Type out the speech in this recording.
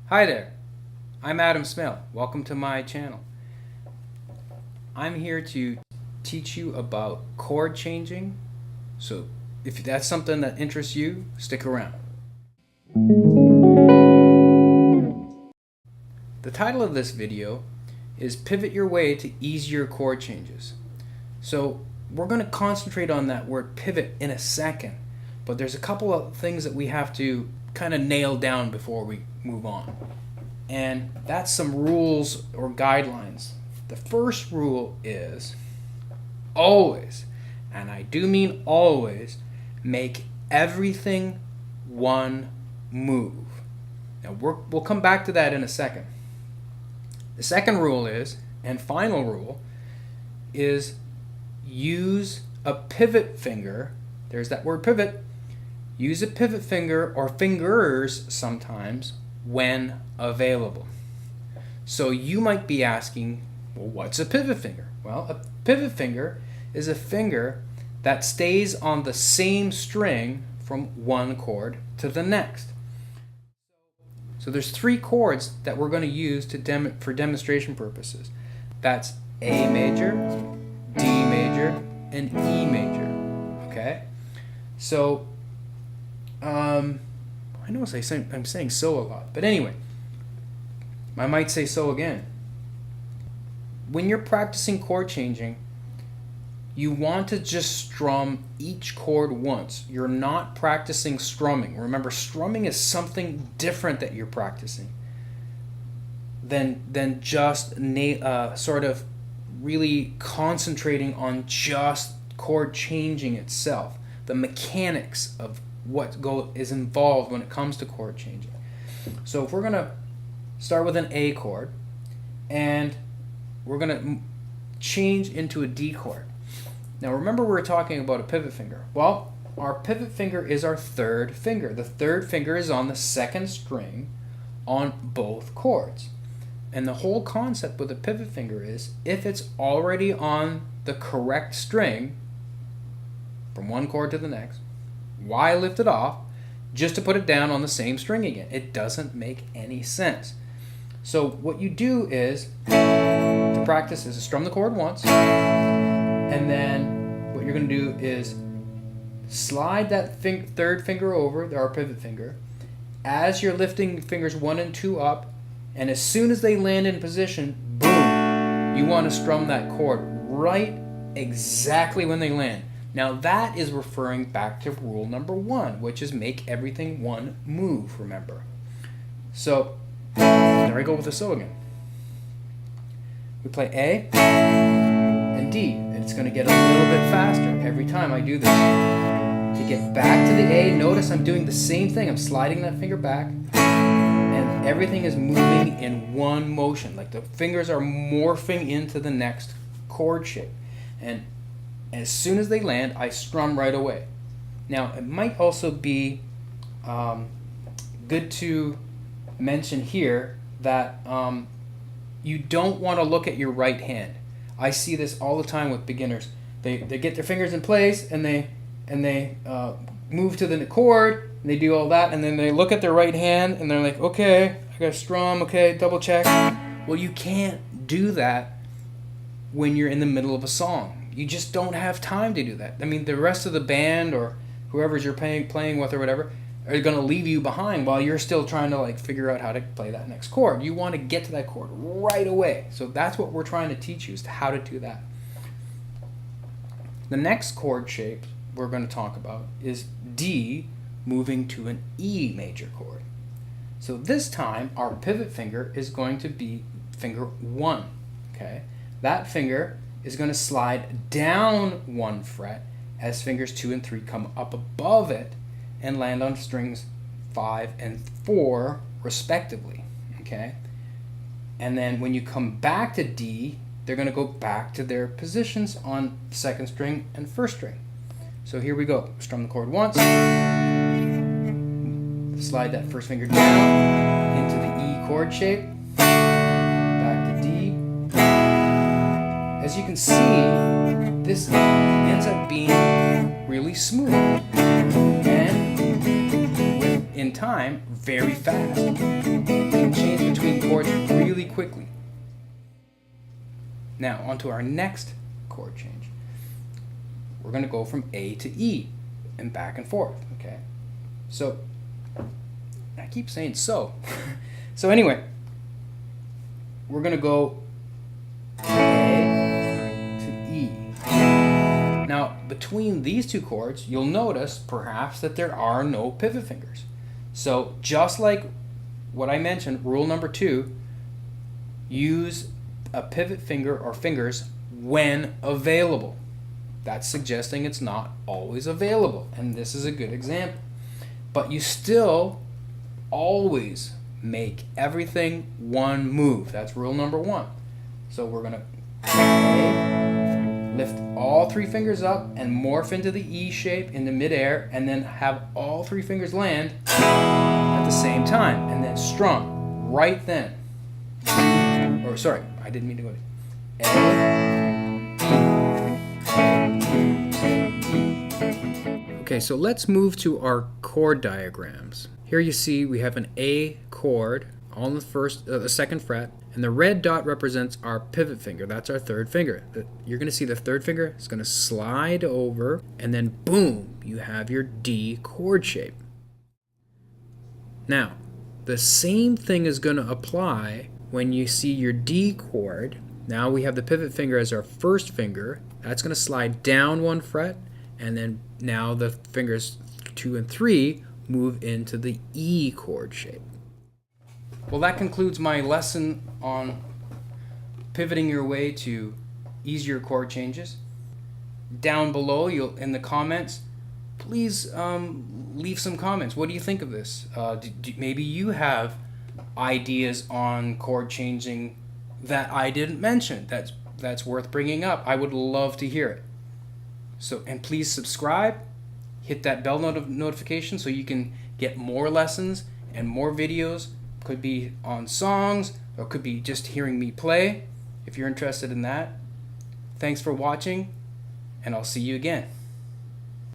Hi there, I'm Smale. Welcome to my channel. I'm here to teach you about chord changing, so if that's something that interests you, stick around. The title of this video is Pivot Your Way to Easier Chord Changes. So we're going to concentrate on that word pivot in a second, but there's a couple of things that we have to kind of nail down before we move on. And that's some rules or guidelines. The first rule is always, and I do mean always, make everything one move. Now we'll come back to that in a second. The second rule is, and final rule, is use a pivot finger. There's that word pivot. Use a pivot finger or fingers sometimes when available. So you might be asking, well, what's a pivot finger? Well, a pivot finger is a finger that stays on the same string from one chord to the next. So there's three chords that we're going to use for demonstration purposes. That's A major, D major, and E major. Okay? So I know I'm saying so a lot, but anyway, I might say so again. When you're practicing chord changing, you want to just strum each chord once. You're not practicing strumming. Remember, strumming is something different that you're practicing than just sort of really concentrating on just chord changing itself, the mechanics of what is involved when it comes to chord changing. So if we're going to start with an A chord and we're going to change into a D chord. Now remember we were talking about a pivot finger. Well, our pivot finger is our third finger. The third finger is on the second string on both chords. And the whole concept with a pivot finger is if it's already on the correct string from one chord to the next, why lift it off just to put it down on the same string again? It doesn't make any sense. So what you do is, to practice, is to strum the chord once, and then what you're going to do is slide that third finger over, our pivot finger, as you're lifting fingers 1 and 2 up, and as soon as they land in position, boom, you want to strum that chord right exactly when they land. Now that is referring back to rule number 1, which is make everything one move, remember. So, there I go with the so again. We play A and D, and it's going to get a little bit faster every time I do this. To get back to the A, notice I'm doing the same thing. I'm sliding that finger back, and everything is moving in one motion. Like the fingers are morphing into the next chord shape. And as soon as they land, I strum right away. Now, it might also be good to mention here that you don't want to look at your right hand. I see this all the time with beginners. They get their fingers in place and they move to the chord and they do all that, and then they look at their right hand and they're like, okay, I got to strum, okay, double check. Well, you can't do that when you're in the middle of a song. You just don't have time to do that. I mean, the rest of the band or whoever's you're playing with or whatever are going to leave you behind while you're still trying to figure out how to play that next chord. You want to get to that chord right away. So that's what we're trying to teach you, is how to do that. The next chord shape we're going to talk about is D moving to an E major chord. So this time our pivot finger is going to be finger 1. Okay? That finger is going to slide down 1 fret as fingers 2 and 3 come up above it and land on strings 5 and 4 respectively. Okay? And then when you come back to D, they're going to go back to their positions on second string and first string. So here we go. Strum the chord once, slide that first finger down into the E chord shape, back to D. As you can see, this ends up being really smooth and in time very fast. You can quickly. Now, onto our next chord change. We're going to go from A to E and back and forth, okay? So, I keep saying so. So anyway, we're going to go A to E. Now, between these two chords, you'll notice perhaps that there are no pivot fingers. So just like what I mentioned, rule number 2, use a pivot finger or fingers when available. That's suggesting it's not always available, and this is a good example. But you still always make everything one move. That's rule number 1. So we're going to lift all 3 fingers up and morph into the E shape in the midair, and then have all 3 fingers land at the same time, and then strum right then. Or sorry, I didn't mean to go to A. Okay, so let's move to our chord diagrams. Here you see we have an A chord on the second fret, and the red dot represents our pivot finger. That's our 3rd finger. You're going to see the 3rd finger is going to slide over, and then boom, you have your D chord shape. Now, the same thing is going to apply when you see your D chord. Now we have the pivot finger as our 1st finger. That's going to slide down 1 fret, and then now the fingers 2 and 3 move into the E chord shape. Well, that concludes my lesson on pivoting your way to easier chord changes. Down below, in the comments, please leave some comments. What do you think of this? Maybe you have ideas on chord changing that I didn't mention that's worth bringing up. I would love to hear it. So, and please subscribe, hit that bell notification so you can get more lessons and more videos. Could be on songs, or could be just hearing me play if you're interested in that. Thanks for watching, and I'll see you again.